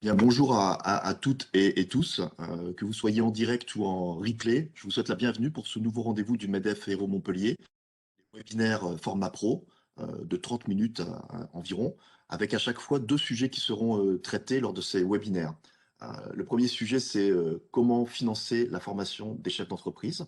Bien, bonjour à toutes et tous, que vous soyez en direct ou en replay. Je vous souhaite la bienvenue pour ce nouveau rendez-vous du MEDEF Héros Montpellier, webinaire format pro de 30 minutes environ, avec à chaque fois deux sujets qui seront traités lors de ces webinaires. Le premier sujet, c'est comment financer la formation des chefs d'entreprise.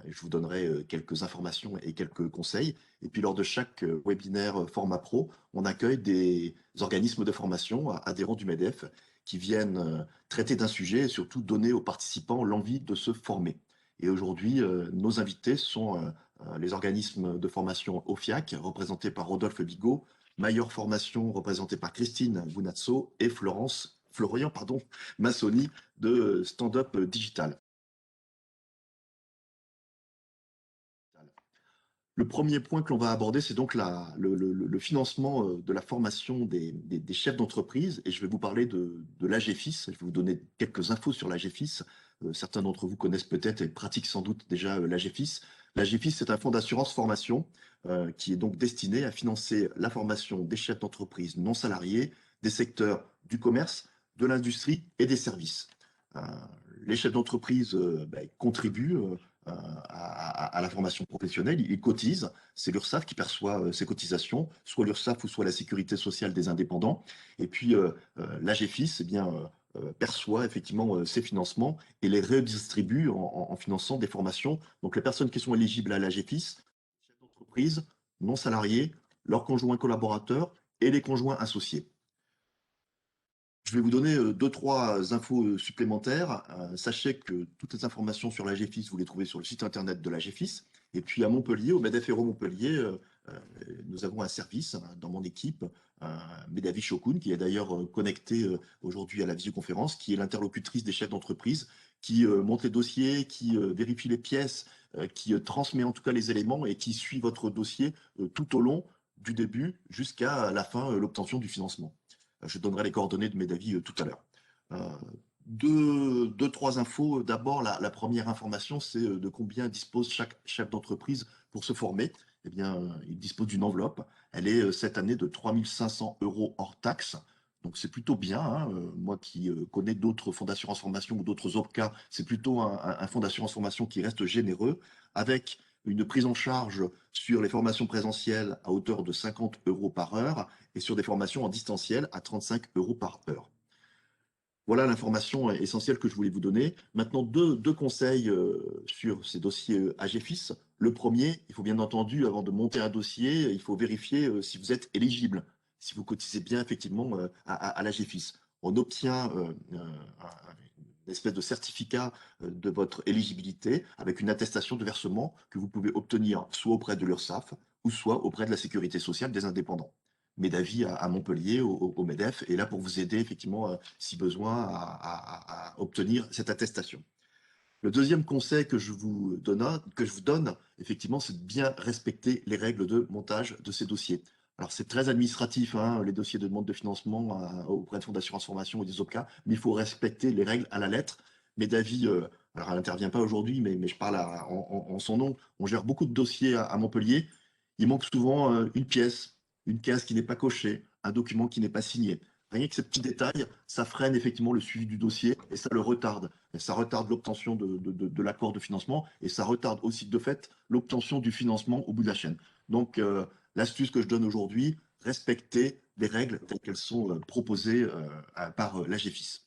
Je vous donnerai quelques informations et quelques conseils. Et puis lors de chaque webinaire format pro, on accueille des organismes de formation adhérents du MEDEF qui viennent traiter d'un sujet et surtout donner aux participants l'envie de se former. Et aujourd'hui, nos invités sont les organismes de formation OFIAC, représentés par Rodolphe Bigot, Mailleur Formation, représenté par Christine Bounazzo, et Florian Massoni de Stand Up Digital. Le premier point que l'on va aborder, c'est donc le financement de la formation des chefs d'entreprise. Et je vais vous parler de l'AGFIS. Je vais vous donner quelques infos sur l'AGFIS. Certains d'entre vous connaissent peut-être et pratiquent sans doute déjà l'AGFIS. L'AGFIS, c'est un fonds d'assurance formation qui est donc destiné à financer la formation des chefs d'entreprise non salariés des secteurs du commerce, de l'industrie et des services. Euh, les chefs d'entreprise contribuent à la formation professionnelle, ils cotisent, c'est l'URSSAF qui perçoit ces cotisations, soit l'URSSAF ou soit la sécurité sociale des indépendants. Et puis l'AGFIS perçoit effectivement ces financements et les redistribue en finançant des formations. Donc les personnes qui sont éligibles à l'AGFIS, chefs d'entreprise, non salariés, leurs conjoints collaborateurs et les conjoints associés. Je vais vous donner deux, trois infos supplémentaires. Sachez que toutes les informations sur l'AGFIS, vous les trouvez sur le site internet de l'AGFIS. Et puis à Montpellier, au MEDEF Héros Montpellier, nous avons un service dans mon équipe, Medavi Shokun, qui est d'ailleurs connecté aujourd'hui à la visioconférence, qui est l'interlocutrice des chefs d'entreprise, qui monte les dossiers, qui vérifie les pièces, qui transmet en tout cas les éléments et qui suit votre dossier tout au long du début jusqu'à la fin, l'obtention du financement. Je donnerai les coordonnées de Medavi tout à l'heure. Euh, trois infos. D'abord, la première information, c'est de combien dispose chaque chef d'entreprise pour se former. Eh bien, il dispose d'une enveloppe. Elle est cette année de 3 500 € hors taxe. Donc c'est plutôt bien, hein. Moi qui connais d'autres fonds d'assurance formation ou d'autres OPCA, c'est plutôt un fonds d'assurance formation qui reste généreux, avec une prise en charge sur les formations présentielles à hauteur de 50 € par heure et sur des formations en distanciel à 35 € par heure. Voilà l'information essentielle que je voulais vous donner. Maintenant, deux conseils sur ces dossiers AGFIS. Le premier, il faut bien entendu, avant de monter un dossier, il faut vérifier si vous êtes éligible, si vous cotisez bien effectivement à l'AGFIS. On obtient une espèce de certificat de votre éligibilité avec une attestation de versement que vous pouvez obtenir soit auprès de l'URSSAF ou soit auprès de la Sécurité sociale des indépendants. Medavi à Montpellier, au MEDEF, est là pour vous aider effectivement, si besoin, à obtenir cette attestation. Le deuxième conseil que je vous donne, effectivement, c'est de bien respecter les règles de montage de ces dossiers. Alors, c'est très administratif, hein, les dossiers de demande de financement auprès de fonds d'assurance formation ou des OPCA, mais il faut respecter les règles à la lettre. Medavi, alors elle n'intervient pas aujourd'hui, mais je parle en son nom. On gère beaucoup de dossiers à Montpellier. Il manque souvent une pièce, une case qui n'est pas cochée, un document qui n'est pas signé. Rien que ces petits détails, ça freine effectivement le suivi du dossier et ça le retarde. Et ça retarde l'obtention de l'accord de financement et ça retarde aussi de fait l'obtention du financement au bout de la chaîne. Donc, l'astuce que je donne aujourd'hui, respecter les règles telles qu'elles sont proposées par l'AGFIS.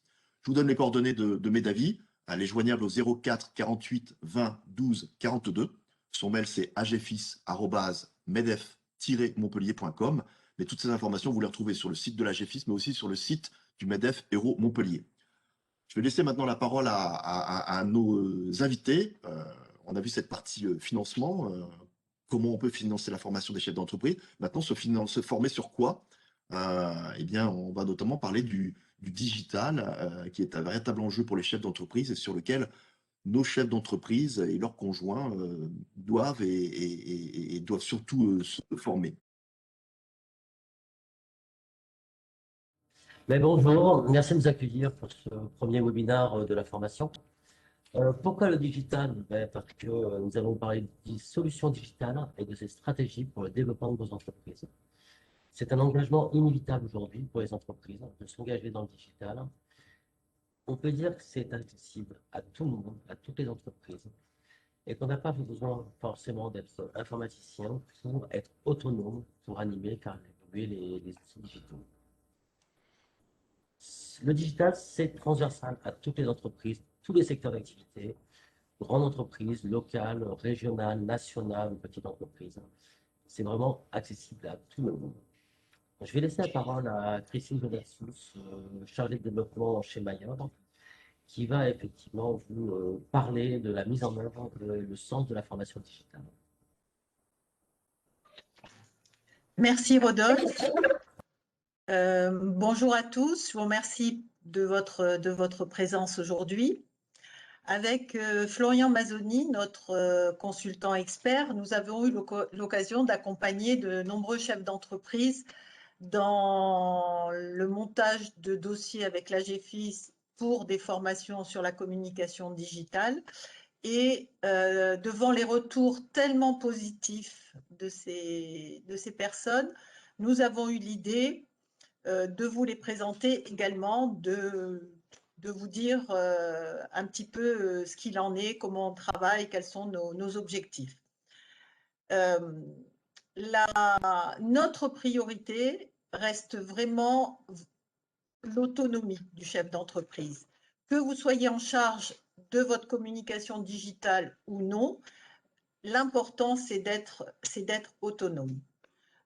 Je vous donne les coordonnées de Medavi. Elle est joignable au 04 48 20 12 42. Son mail, c'est agfis@medef-montpellier.com. Mais toutes ces informations, vous les retrouvez sur le site de l'AGFIS, mais aussi sur le site du MEDEF Héros Montpellier. Je vais laisser maintenant la parole à nos invités. On a vu cette partie financement, comment on peut financer la formation des chefs d'entreprise. Maintenant, se former sur quoi? Eh bien, on va notamment parler du digital, qui est un véritable enjeu pour les chefs d'entreprise et sur lequel nos chefs d'entreprise et leurs conjoints doivent et doivent surtout se former. Mais bonjour, merci de nous accueillir pour ce premier webinaire de la formation. Pourquoi le digital? Parce que nous allons parler des solutions digitales et de ces stratégies pour le développement de vos entreprises. C'est un engagement inévitable aujourd'hui pour les entreprises de s'engager dans le digital. On peut dire que c'est accessible à tout le monde, à toutes les entreprises, et qu'on n'a pas besoin forcément d'être informaticien pour être autonome, pour animer, car évoluer les outils digitaux. Le digital, c'est transversal à toutes les entreprises, tous les secteurs d'activité, grandes entreprises, locales, régionales, nationales, petites entreprises. C'est vraiment accessible à tout le monde. Je vais laisser la parole à Christine Joversus, chargée de développement chez Maillard, qui va effectivement vous parler de la mise en œuvre, le sens de la formation digitale. Merci Rodolphe. Bonjour à tous, je vous remercie de votre présence aujourd'hui. Avec Florian Mazzoni, notre consultant expert, nous avons eu l'occasion d'accompagner de nombreux chefs d'entreprise dans le montage de dossiers avec l'AGEFIS pour des formations sur la communication digitale. Et devant les retours tellement positifs de ces personnes, nous avons eu l'idée de vous les présenter également, de vous dire un petit peu ce qu'il en est, comment on travaille, quels sont nos objectifs. Notre priorité reste vraiment l'autonomie du chef d'entreprise. Que vous soyez en charge de votre communication digitale ou non, l'important, c'est d'être autonome.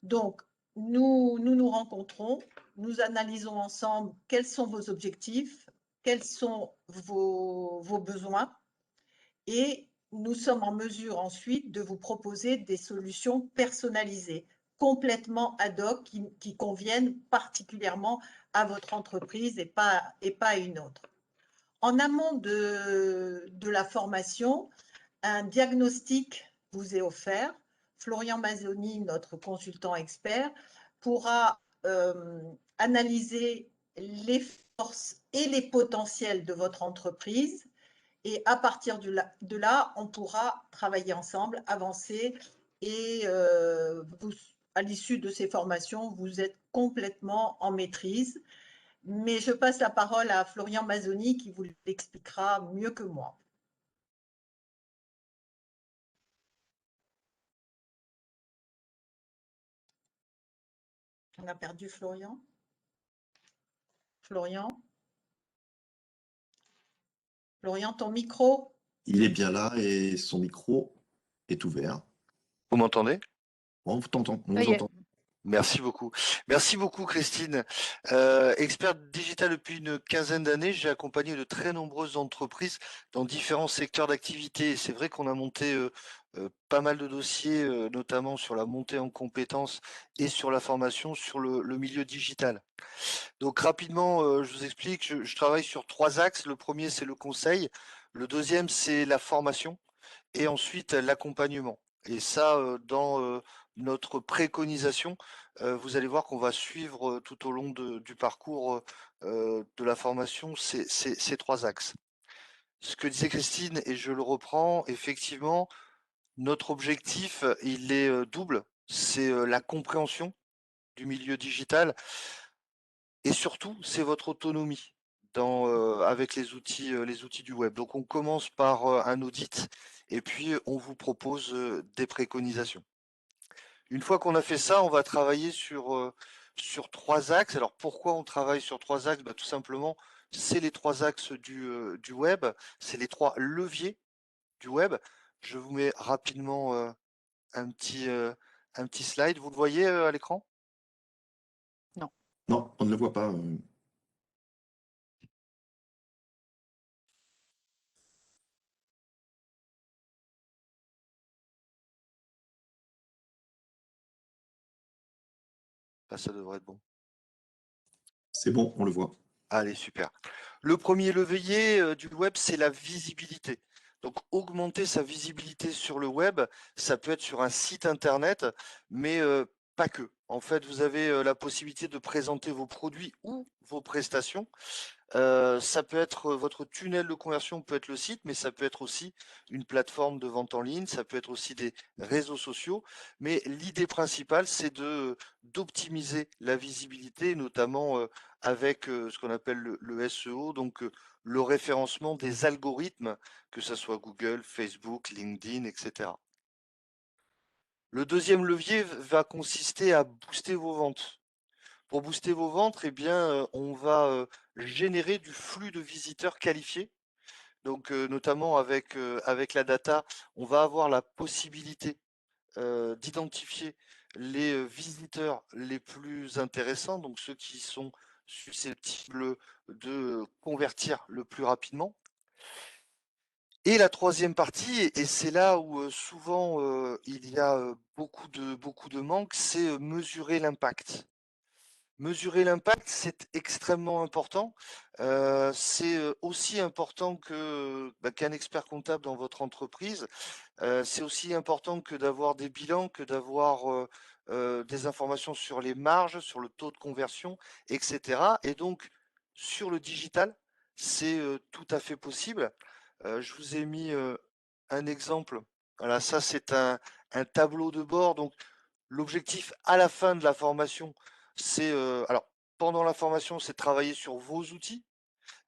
Donc, nous rencontrons, nous analysons ensemble quels sont vos objectifs, quels sont vos besoins, et nous sommes en mesure ensuite de vous proposer des solutions personnalisées, complètement ad hoc, qui conviennent particulièrement à votre entreprise et pas à une autre. En amont de la formation, un diagnostic vous est offert. Florian Mazzoni, notre consultant expert, pourra analyser les forces et les potentiels de votre entreprise. Et à partir de là, on pourra travailler ensemble, avancer. Et à l'issue de ces formations, vous êtes complètement en maîtrise. Mais je passe la parole à Florian Mazzoni qui vous l'expliquera mieux que moi. On a perdu Florian. Florian, ton micro. Il est bien là et son micro est ouvert. Vous m'entendez? On vous entend. Merci beaucoup. Merci beaucoup, Christine. Experte digitale depuis une quinzaine d'années, j'ai accompagné de très nombreuses entreprises dans différents secteurs d'activité. C'est vrai qu'on a monté pas mal de dossiers, notamment sur la montée en compétences et sur la formation sur le milieu digital. Donc rapidement, je vous explique, je travaille sur 3 axes. Le premier, c'est le conseil. Le deuxième, c'est la formation. Et ensuite, l'accompagnement. Et ça, dans notre préconisation, vous allez voir qu'on va suivre tout au long du parcours de la formation ces 3 axes. Ce que disait Christine, et je le reprends, effectivement, notre objectif, il est double. C'est la compréhension du milieu digital et surtout, c'est votre autonomie avec les outils du web. Donc, on commence par un audit et puis on vous propose des préconisations. Une fois qu'on a fait ça, on va travailler sur 3 axes. Alors, pourquoi on travaille sur 3 axes? Tout simplement, c'est les 3 axes du web, c'est les 3 leviers du web. Je vous mets rapidement un petit slide. Vous le voyez à l'écran? Non, on ne le voit pas. Là, ça devrait être bon. C'est bon, on le voit. Allez, super. Le premier levier du web, c'est la visibilité. Donc, augmenter sa visibilité sur le web, ça peut être sur un site internet, mais pas que. En fait, vous avez la possibilité de présenter vos produits ou vos prestations. Ça peut être votre tunnel de conversion peut être le site, mais ça peut être aussi une plateforme de vente en ligne, ça peut être aussi des réseaux sociaux. Mais l'idée principale, c'est d'optimiser la visibilité, notamment avec ce qu'on appelle le SEO, donc le référencement des algorithmes, que ce soit Google, Facebook, LinkedIn, etc. Le deuxième levier va consister à booster vos ventes. Pour booster vos ventes, eh bien, on va générer du flux de visiteurs qualifiés. Donc, notamment avec la data, on va avoir la possibilité d'identifier les visiteurs les plus intéressants, donc ceux qui sont susceptibles de convertir le plus rapidement. Et la troisième partie, et c'est là où souvent il y a beaucoup de manque, c'est mesurer l'impact. Mesurer l'impact, c'est extrêmement important. C'est aussi important qu'un expert comptable dans votre entreprise. C'est aussi important que d'avoir des bilans, que d'avoir des informations sur les marges, sur le taux de conversion, etc. Et donc, sur le digital, c'est tout à fait possible. Je vous ai mis un exemple. Voilà, ça c'est un tableau de bord. Donc, l'objectif à la fin de la formation, c'est alors pendant la formation, c'est travailler sur vos outils.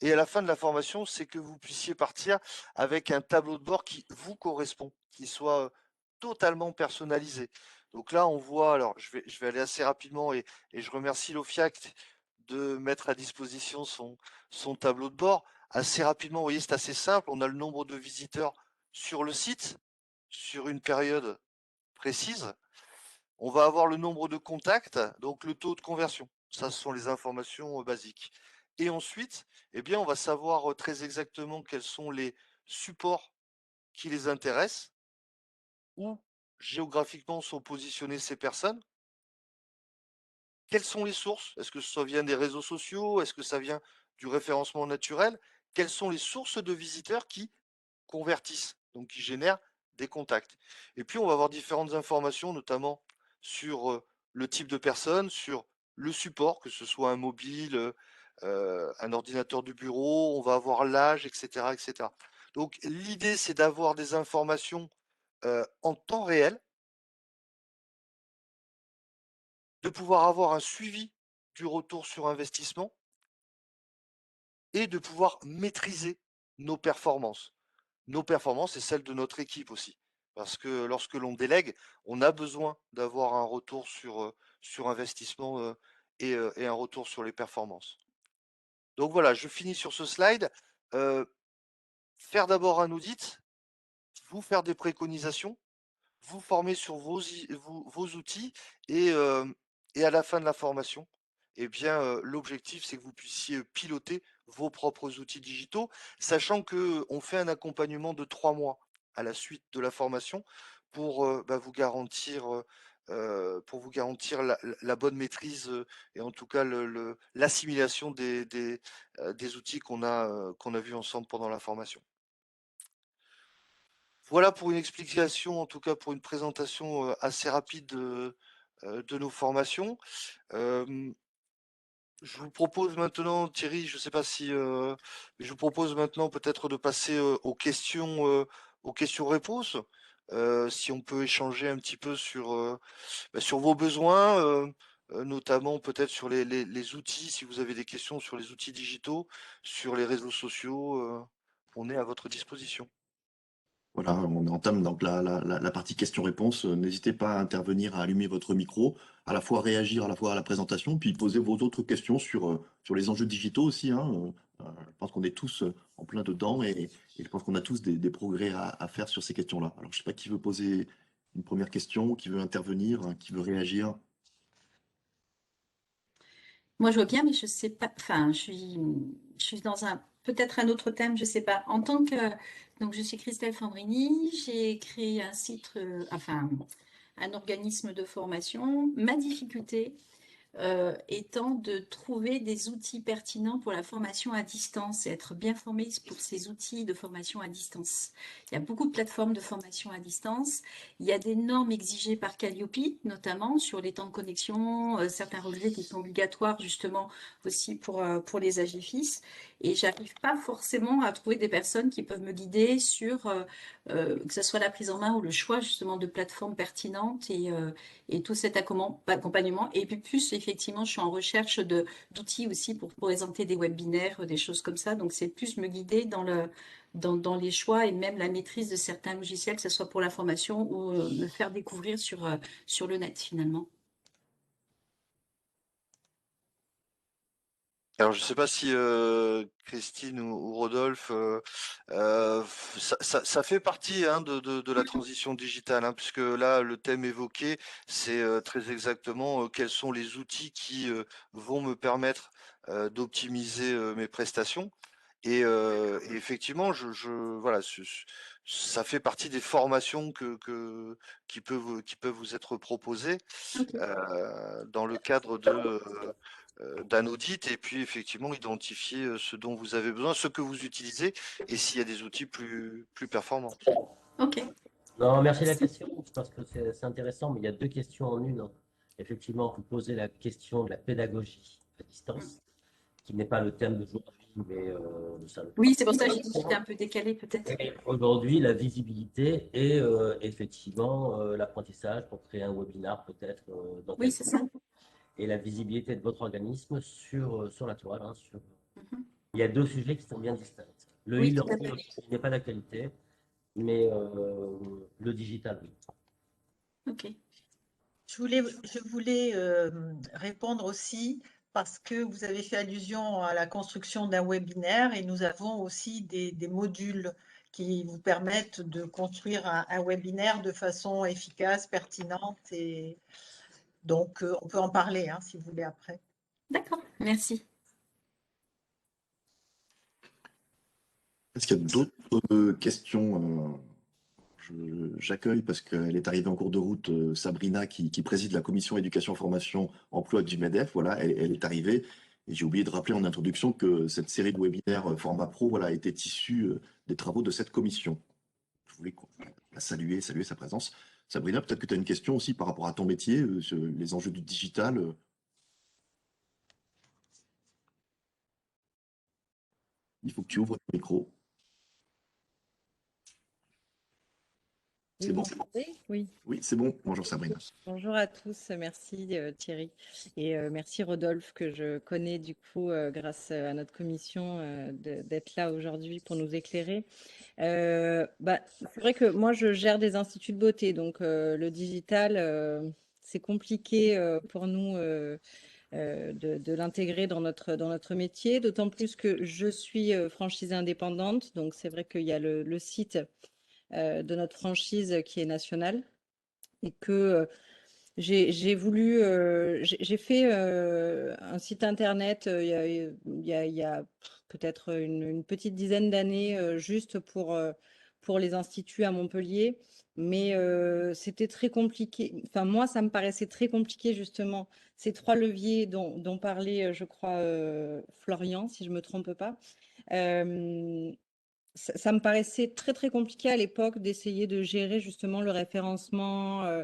Et à la fin de la formation, c'est que vous puissiez partir avec un tableau de bord qui vous correspond, qui soit totalement personnalisé. Donc là, on voit, alors je vais aller assez rapidement et je remercie l'OFIAC de mettre à disposition son tableau de bord. Assez rapidement, vous voyez, c'est assez simple. On a le nombre de visiteurs sur le site, sur une période précise. On va avoir le nombre de contacts, donc le taux de conversion. Ça, ce sont les informations basiques. Et ensuite, eh bien, on va savoir très exactement quels sont les supports qui les intéressent, où géographiquement sont positionnées ces personnes, quelles sont les sources, est-ce que ça vient des réseaux sociaux, est-ce que ça vient du référencement naturel, quelles sont les sources de visiteurs qui convertissent, donc qui génèrent des contacts. Et puis, on va avoir différentes informations, notamment sur le type de personne, sur le support, que ce soit un mobile, un ordinateur du bureau, on va avoir l'âge, etc., etc. Donc, l'idée, c'est d'avoir des informations en temps réel, de pouvoir avoir un suivi du retour sur investissement et de pouvoir maîtriser nos performances. Nos performances et celles de notre équipe aussi. Parce que lorsque l'on délègue, on a besoin d'avoir un retour sur investissement et un retour sur les performances. Donc voilà, je finis sur ce slide. Faire d'abord un audit, vous faire des préconisations, vous former sur vos outils et à la fin de la formation, eh bien, l'objectif, c'est que vous puissiez piloter vos propres outils digitaux, sachant que on fait un accompagnement de 3 mois à la suite de la formation pour, pour vous garantir la bonne maîtrise, et en tout cas l'assimilation des outils qu'on a vus ensemble pendant la formation. Voilà pour une explication, en tout cas pour une présentation assez rapide de nos formations. Je vous propose maintenant, Thierry, je ne sais pas si je vous propose maintenant peut-être de passer aux questions-réponses. Si on peut échanger un petit peu sur vos besoins, notamment peut-être sur les outils, si vous avez des questions sur les outils digitaux, sur les réseaux sociaux, on est à votre disposition. Voilà, on entame donc la partie questions-réponses. N'hésitez pas à intervenir, à allumer votre micro, à la fois réagir à la fois à la présentation, puis poser vos autres questions sur les enjeux digitaux aussi, hein. Je pense qu'on est tous en plein dedans et je pense qu'on a tous des progrès à faire sur ces questions-là. Alors, je ne sais pas qui veut poser une première question, qui veut intervenir, hein, qui veut réagir. Moi, je vois bien, mais je sais pas. Enfin, je suis dans peut-être un autre thème, je sais pas. Donc, je suis Christelle Fambrini. J'ai créé un site, enfin, un organisme de formation. Ma difficulté, étant de trouver des outils pertinents pour la formation à distance et être bien formé pour ces outils de formation à distance. Il y a beaucoup de plateformes de formation à distance. Il y a des normes exigées par Calliope, notamment sur les temps de connexion, certains relevés qui sont obligatoires justement aussi pour les AGFIS. Et j'arrive pas forcément à trouver des personnes qui peuvent me guider sur que ce soit la prise en main ou le choix justement de plateformes pertinentes et tout cet accompagnement. Et puis plus, effectivement, je suis en recherche d'outils aussi pour présenter des webinaires, des choses comme ça. Donc, c'est plus me guider dans les choix et même la maîtrise de certains logiciels, que ce soit pour la formation ou me faire découvrir sur le net, finalement. Alors, je ne sais pas si Christine ou Rodolphe, ça fait partie hein, de la transition digitale, hein, puisque là, le thème évoqué, c'est très exactement quels sont les outils qui vont me permettre d'optimiser mes prestations. Et effectivement, voilà, ça fait partie des formations qui peuvent vous être proposées Ok. dans le cadre d'un audit et puis effectivement identifier ce dont vous avez besoin, ce que vous utilisez et s'il y a des outils plus performants. Ok. Non, merci de la question. Je pense que c'est intéressant, mais il y a deux questions en une. Effectivement, vous posez la question de la pédagogie à distance, qui n'est pas le thème d'aujourd'hui, mais ça le Oui, c'est pour ça que j'ai dit que j'étais un peu décalée, peut-être. Aujourd'hui, la visibilité et effectivement l'apprentissage pour créer un webinar peut-être dans Oui, quelques c'est ça. et la visibilité de votre organisme sur la toile. Mhm. Il y a deux sujets qui sont bien distincts. Le Oui, tout à e-learning fait. n'est pas d'actualité, mais le digital, oui. Ok. Je voulais répondre aussi parce que vous avez fait allusion à la construction d'un webinaire et nous avons aussi des modules qui vous permettent de construire un webinaire de façon efficace, pertinente. Et donc, on peut en parler hein, si vous voulez après. D'accord. Merci. Est-ce qu'il y a d'autres questions j'accueille parce qu'elle est arrivée en cours de route, Sabrina, qui préside la commission éducation, formation, emploi du MEDEF. Voilà, elle est arrivée. Et j'ai oublié de rappeler en introduction que cette série de webinaires format pro, voilà, était issue des travaux de cette commission. Je voulais la saluer sa présence. Sabrina, peut-être que tu as une question aussi par rapport à ton métier, sur les enjeux du digital. Il faut que tu ouvres ton micro. Oui, C'est vous bon? m'entendez? Oui. Oui, c'est bon. Bonjour Sabrina. Bonjour à tous, merci Thierry et merci Rodolphe que je connais du coup grâce à notre commission d'être là aujourd'hui pour nous éclairer. C'est vrai que moi je gère des instituts de beauté donc le digital c'est compliqué pour nous de l'intégrer dans notre métier, d'autant plus que je suis franchisée indépendante donc c'est vrai qu'il y a le site de notre franchise qui est national et que j'ai fait un site internet il y a peut-être une petite dizaine d'années juste pour les instituts à Montpellier, mais c'était très compliqué. Enfin, moi, ça me paraissait très compliqué justement ces trois leviers dont parlait, je crois, Florian, si je me trompe pas. Euh, ça me paraissait très très compliqué à l'époque d'essayer de gérer justement le référencement,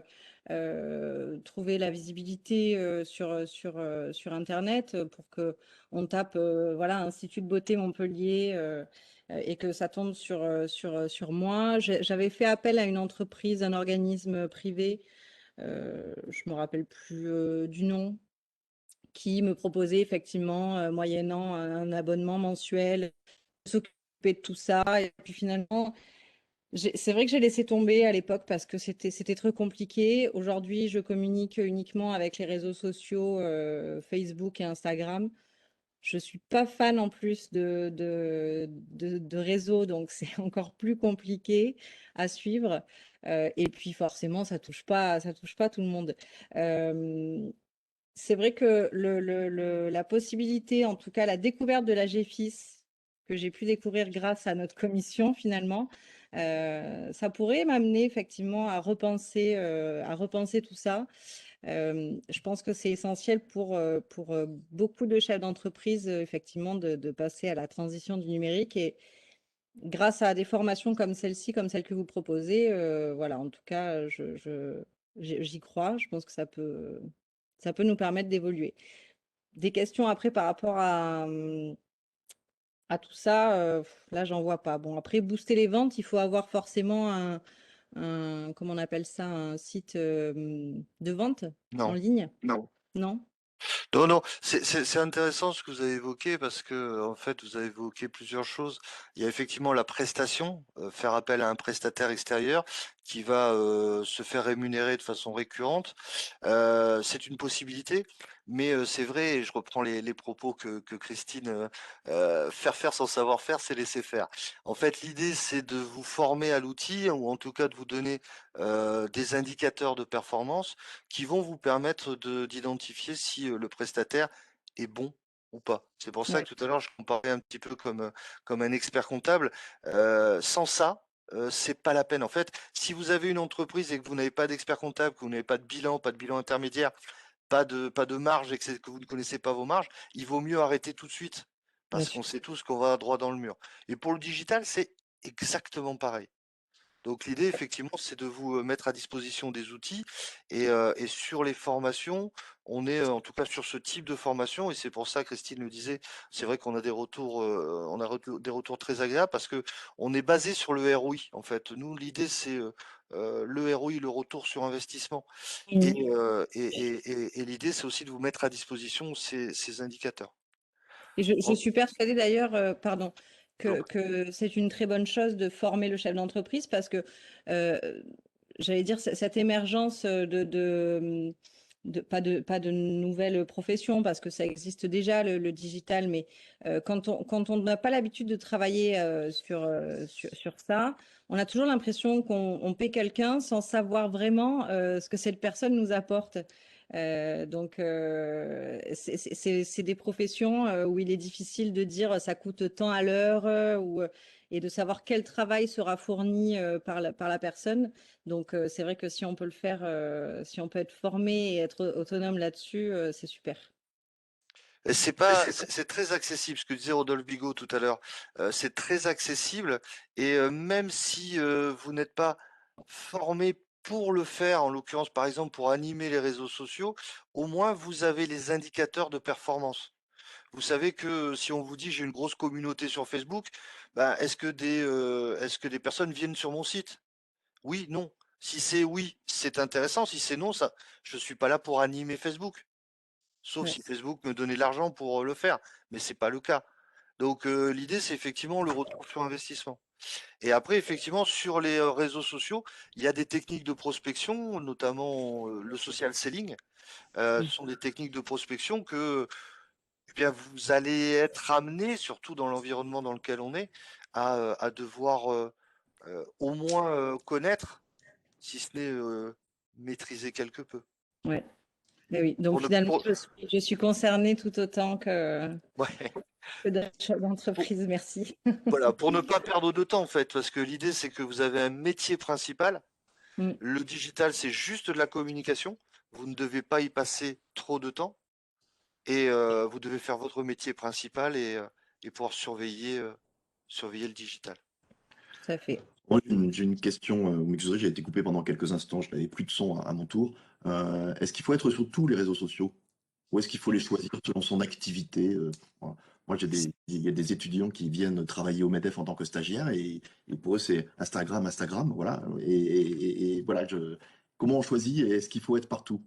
trouver la visibilité sur Internet pour que on tape voilà Institut de beauté Montpellier et que ça tombe sur moi. J'avais fait appel à une entreprise, un organisme privé, je me rappelle plus du nom, qui me proposait effectivement, moyennant un abonnement mensuel, s'occuper de tout ça. Et puis finalement, c'est vrai que j'ai laissé tomber à l'époque parce que c'était trop compliqué. Aujourd'hui, je communique uniquement avec les réseaux sociaux, Facebook et Instagram. Je suis pas fan en plus de réseaux, donc c'est encore plus compliqué à suivre. Et puis forcément, ça touche pas tout le monde. C'est vrai que la possibilité, en tout cas la découverte de la GFIS, que j'ai pu découvrir grâce à notre commission finalement, ça pourrait m'amener effectivement à repenser tout ça. Je pense que c'est essentiel pour beaucoup de chefs d'entreprise, effectivement, de passer à la transition du numérique. Et grâce à des formations comme celle-ci, comme celle que vous proposez, voilà, en tout cas, j'y crois. Je pense que ça peut nous permettre d'évoluer. Des questions après par rapport à tout ça, là, j'en vois pas. Bon, après, booster les ventes, il faut avoir forcément comment on appelle ça, un site de vente en Non. ligne? Non. Non? Non, non, c'est intéressant ce que vous avez évoqué parce que en fait, vous avez évoqué plusieurs choses. Il y a effectivement la prestation, faire appel à un prestataire extérieur qui va se faire rémunérer de façon récurrente. C'est une possibilité, mais c'est vrai, et je reprends les propos que Christine, faire sans savoir faire, c'est laisser faire. En fait, l'idée, c'est de vous former à l'outil ou en tout cas de vous donner des indicateurs de performance qui vont vous permettre d'identifier si le prestataire est bon ou pas. C'est pour ça Ouais. que tout à l'heure, je comparais un petit peu comme un expert comptable. Sans ça, c'est pas la peine. En fait, si vous avez une entreprise et que vous n'avez pas d'expert comptable, que vous n'avez pas de bilan intermédiaire, pas de marge et que vous ne connaissez pas vos marges, il vaut mieux arrêter tout de suite Bien parce sûr. qu'on sait tous qu'on va droit dans le mur. Et pour le digital, c'est exactement pareil. Donc l'idée, effectivement, c'est de vous mettre à disposition des outils et sur les formations, on est en tout cas sur ce type de formation et c'est pour ça, Christine le disait, c'est vrai qu'on a des retours, des retours très agréables parce que on est basé sur le ROI en fait. Nous, l'idée, c'est le ROI, le retour sur investissement et, Mhm. et l'idée, c'est aussi de vous mettre à disposition ces indicateurs. Et je En- suis persuadée d'ailleurs, pardon, je vous en prie. que c'est une très bonne chose de former le chef d'entreprise parce que, euh, j'allais dire, cette émergence pas de nouvelles professions parce que ça existe déjà, le digital, mais quand on n'a pas l'habitude de travailler sur ça, on a toujours l'impression qu'on paie quelqu'un sans savoir vraiment ce que cette personne nous apporte. Donc, c'est des professions où il est difficile de dire ça coûte tant à l'heure et de savoir quel travail sera fourni par la personne. Donc, c'est vrai que si on peut le faire, si on peut être formé et être autonome là-dessus, c'est super. Et c'est très accessible, ce que disait Rodolphe Bigot tout à l'heure. C'est très accessible et même si vous n'êtes pas formé pour le faire, en l'occurrence par exemple pour animer les réseaux sociaux, au moins vous avez les indicateurs de performance. Vous savez que si on vous dit j'ai une grosse communauté sur Facebook, ben, est-ce que des personnes viennent sur mon site? Oui, non. Si c'est oui, c'est intéressant. Si c'est non, ça, je suis pas là pour animer Facebook. Sauf Ouais. si Facebook me donnait de l'argent pour le faire, mais c'est pas le cas. Donc l'idée, c'est effectivement le retour sur investissement. Et après, effectivement, sur les réseaux sociaux, il y a des techniques de prospection, notamment le social selling. Mm. Ce sont des techniques de prospection que eh bien, vous allez être amené, surtout dans l'environnement dans lequel on est, à devoir au moins connaître, si ce n'est maîtriser quelque peu. Ouais. Mais oui. Donc, Pour ne, finalement, pour- je suis concernée tout autant ouais. que d'un chef d'entreprise. Merci. Voilà, pour ne pas perdre de temps en fait, parce que l'idée c'est que vous avez un métier principal. Mm. Le digital, c'est juste de la communication. Vous ne devez pas y passer trop de temps et vous devez faire votre métier principal et pouvoir surveiller le digital. Tout à fait. Moi, j'ai une question, vous m'excuserez, j'ai été coupé pendant quelques instants, je n'avais plus de son à mon tour. Est-ce qu'il faut être sur tous les réseaux sociaux ou est-ce qu'il faut les choisir selon son activité? Voilà. Moi, il y a des étudiants qui viennent travailler au MEDEF en tant que stagiaires et pour eux, c'est Instagram, Instagram, voilà. Et voilà, comment on choisit et est-ce qu'il faut être partout?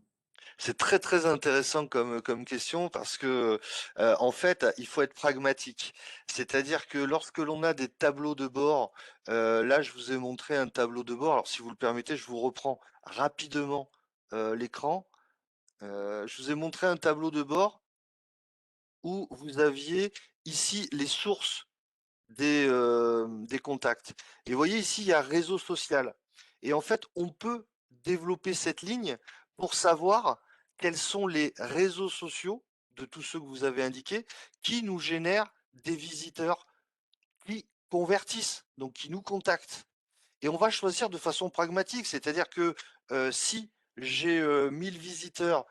C'est très très intéressant comme question parce que en fait, il faut être pragmatique. C'est-à-dire que lorsque l'on a des tableaux de bord, là, je vous ai montré un tableau de bord. Alors, si vous le permettez, je vous reprends rapidement l'écran. Je vous ai montré un tableau de bord où vous aviez ici les sources des contacts. Et vous voyez ici, il y a réseau social. Et en fait, on peut développer cette ligne pour savoir quels sont les réseaux sociaux de tous ceux que vous avez indiqués qui nous génèrent des visiteurs qui convertissent, donc qui nous contactent. Et on va choisir de façon pragmatique, c'est-à-dire que si j'ai 1000 visiteurs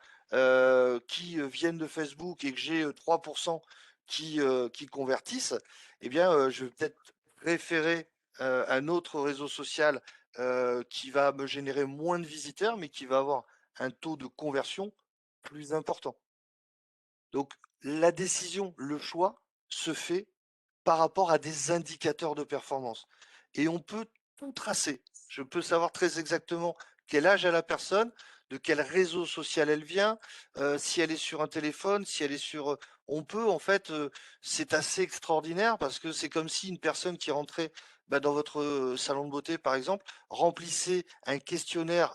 qui viennent de Facebook et que j'ai 3% qui convertissent, eh bien, je vais peut-être préférer un autre réseau social qui va me générer moins de visiteurs, mais qui va avoir un taux de conversion plus important. Donc, la décision, le choix se fait par rapport à des indicateurs de performance. Et on peut tout tracer. Je peux savoir très exactement quel âge a la personne, de quel réseau social elle vient, si elle est sur un téléphone, si elle est sur. On peut en fait, c'est assez extraordinaire parce que c'est comme si une personne qui rentrait dans votre salon de beauté, par exemple, remplissait un questionnaire,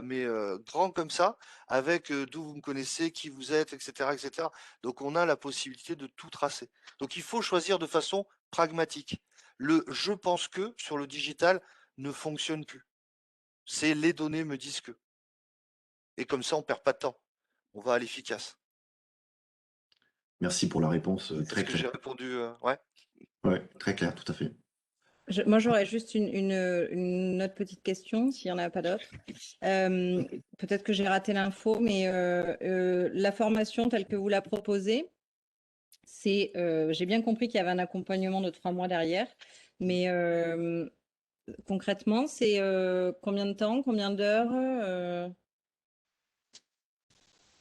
mais grand comme ça, avec d'où vous me connaissez, qui vous êtes, etc., etc. Donc on a la possibilité de tout tracer. Donc il faut choisir de façon pragmatique. Le je pense que sur le digital ne fonctionne plus. C'est les données me disent que. Et comme ça, on perd pas de temps. On va à l'efficace. Merci pour la réponse Est-ce très que claire. j'ai répondu ouais. Ouais, très clair, tout à fait. Moi, j'aurais juste une autre petite question, s'il n'y en a pas d'autres. Peut-être que j'ai raté l'info, mais la formation telle que vous la proposez, j'ai bien compris qu'il y avait un accompagnement de 3 mois derrière, mais concrètement, c'est combien de temps, combien d'heures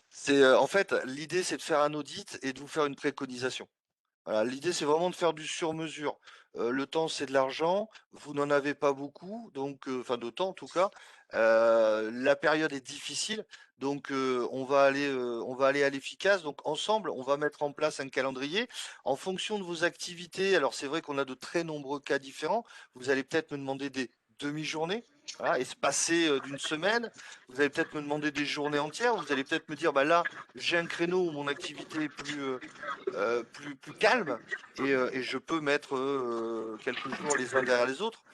C'est en fait l'idée, c'est de faire un audit et de vous faire une préconisation. Voilà, l'idée, c'est vraiment de faire du sur-mesure. Le temps, c'est de l'argent. Vous n'en avez pas beaucoup, donc, enfin, de temps en tout cas. La période est difficile, donc on va aller à l'efficace. Donc, ensemble, on va mettre en place un calendrier en fonction de vos activités. Alors, c'est vrai qu'on a de très nombreux cas différents. Vous allez peut-être me demander des demi-journées, voilà, espacées d'une semaine. Vous allez peut-être me demander des journées entières. Vous allez peut-être me dire, bah là, j'ai un créneau où mon activité est plus calme et je peux mettre quelques jours les uns derrière les autres.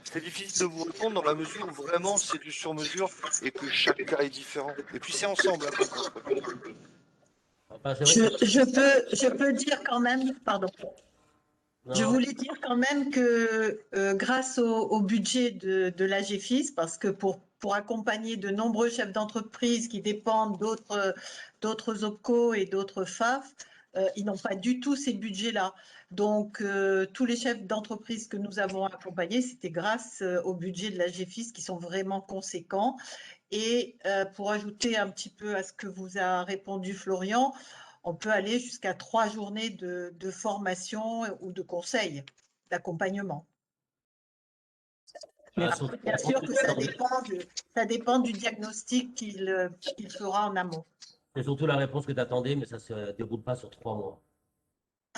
C'est difficile de vous répondre dans la mesure où vraiment c'est du sur-mesure et que chaque cas est différent. Et puis c'est ensemble qu'on construit. Enfin, c'est vrai que Je peux dire quand même, pardon, je non, voulais dire quand même que grâce au budget de l'AGFIS, parce que pour accompagner de nombreux chefs d'entreprise qui dépendent d'autres OPCO et d'autres FAF, ils n'ont pas du tout ces budgets-là. Donc, tous les chefs d'entreprise que nous avons accompagnés, c'était grâce au budget de l'AGFIS qui sont vraiment conséquents. Et pour ajouter un petit peu à ce que vous a répondu Florian, on peut aller jusqu'à 3 journées de formation ou de conseil, d'accompagnement. Mais bah, sur- bien sûr que ça dépend du diagnostic qu'il fera en amont. c'est surtout la réponse que tu attendais, mais ça ne se déroule pas sur 3 mois.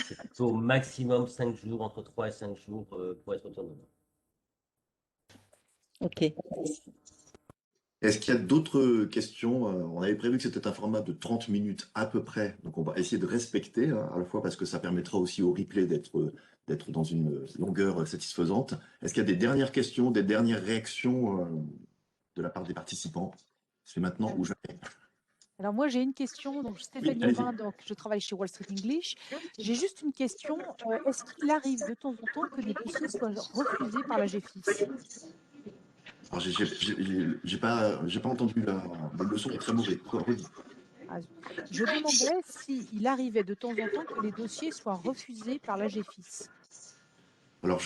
C'est plutôt au maximum 5 jours, entre 3 et 5 jours pour être autonome. Ok. Est-ce qu'il y a d'autres questions? On avait prévu que c'était un format de 30 minutes à peu près, donc on va essayer de respecter, hein, à la fois parce que ça permettra aussi au replay d'être dans une longueur satisfaisante. Est-ce qu'il y a des dernières questions, des dernières réactions de la part des participants? C'est maintenant ou jamais. Alors moi j'ai une question, donc Oui, Stéphanie allez-y. Aubin, donc je travaille chez Wall Street English. J'ai juste une question, est-ce qu'il arrive de temps en temps que des dossiers soient refusés par la GFIS? Alors, j'ai pas entendu le son est très mauvais. Redis. Ah, je demandais s'il arrivait de temps en temps que les dossiers soient refusés par la GFIS. Alors,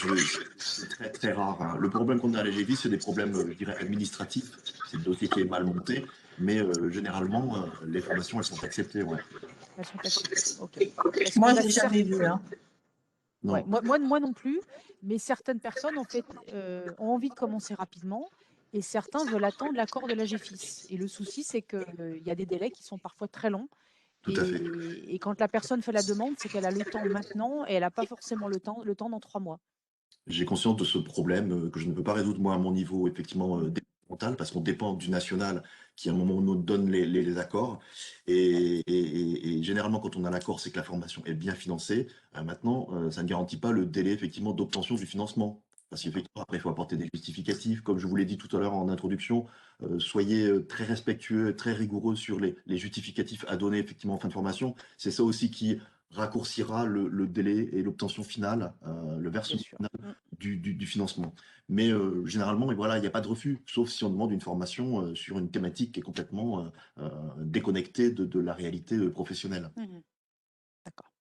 c'est très, très rare, hein. Le problème qu'on a à la GFI, c'est des problèmes, je dirais, administratifs. C'est le dossier qui est mal monté, mais généralement, les formations, elles sont acceptées, ouais. Elles sont acceptées, ok. Parce Moi, qu'on je a n'ai jamais vu. Hein. Ouais, Non, moi non plus, mais certaines personnes en fait ont envie de commencer rapidement et certains veulent attendre l'accord de la GFIS. Et le souci, c'est qu'il y a des délais qui sont parfois très longs. tout à fait. Et quand la personne fait la demande, c'est qu'elle a le temps maintenant et elle n'a pas forcément le temps dans 3 mois. J'ai conscience de ce problème que je ne peux pas résoudre, moi, à mon niveau, effectivement, départemental, parce qu'on dépend du national qui, à un moment nous donne les accords. Et généralement, quand on a l'accord, c'est que la formation est bien financée. Maintenant, ça ne garantit pas le délai, effectivement, d'obtention du financement. Parce qu'effectivement, après, il faut apporter des justificatifs. Comme je vous l'ai dit tout à l'heure en introduction, soyez très respectueux, très rigoureux sur les justificatifs à donner, effectivement, en fin de formation. C'est ça aussi qui raccourcira le délai et l'obtention finale, le versement sûr. final du financement. Mais généralement, et voilà, il n'y a pas de refus, sauf si on demande une formation sur une thématique qui est complètement déconnectée de la réalité professionnelle. D'accord.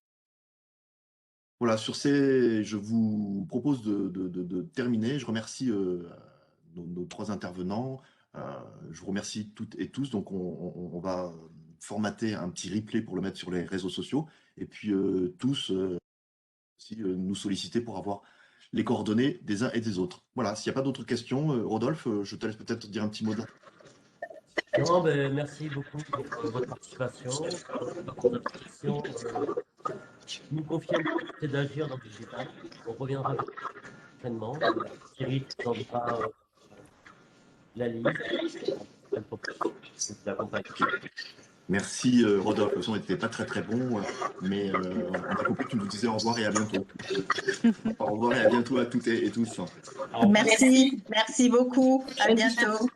Voilà, sur ces, je vous propose de terminer. Je remercie nos 3 intervenants. Je vous remercie toutes et tous. Donc, on va formater un petit replay pour le mettre sur les réseaux sociaux. Et puis, tous aussi, nous solliciter pour avoir les coordonnées des uns et des autres. Voilà, s'il n'y a pas d'autres questions, Rodolphe, je te laisse peut-être dire un petit mot de la fin. Non, ben, merci beaucoup pour votre participation, pour votre question. Nous confirme c'est d'agir dans le digital. On reviendra prochainement. Thierry présentera la liste, la proposition, l'accompagnement. Merci Rodolphe, le son n'était pas très bon, mais on a compris que tu nous disais au revoir et à bientôt. Au revoir et à bientôt à toutes et tous. Merci beaucoup. À bientôt.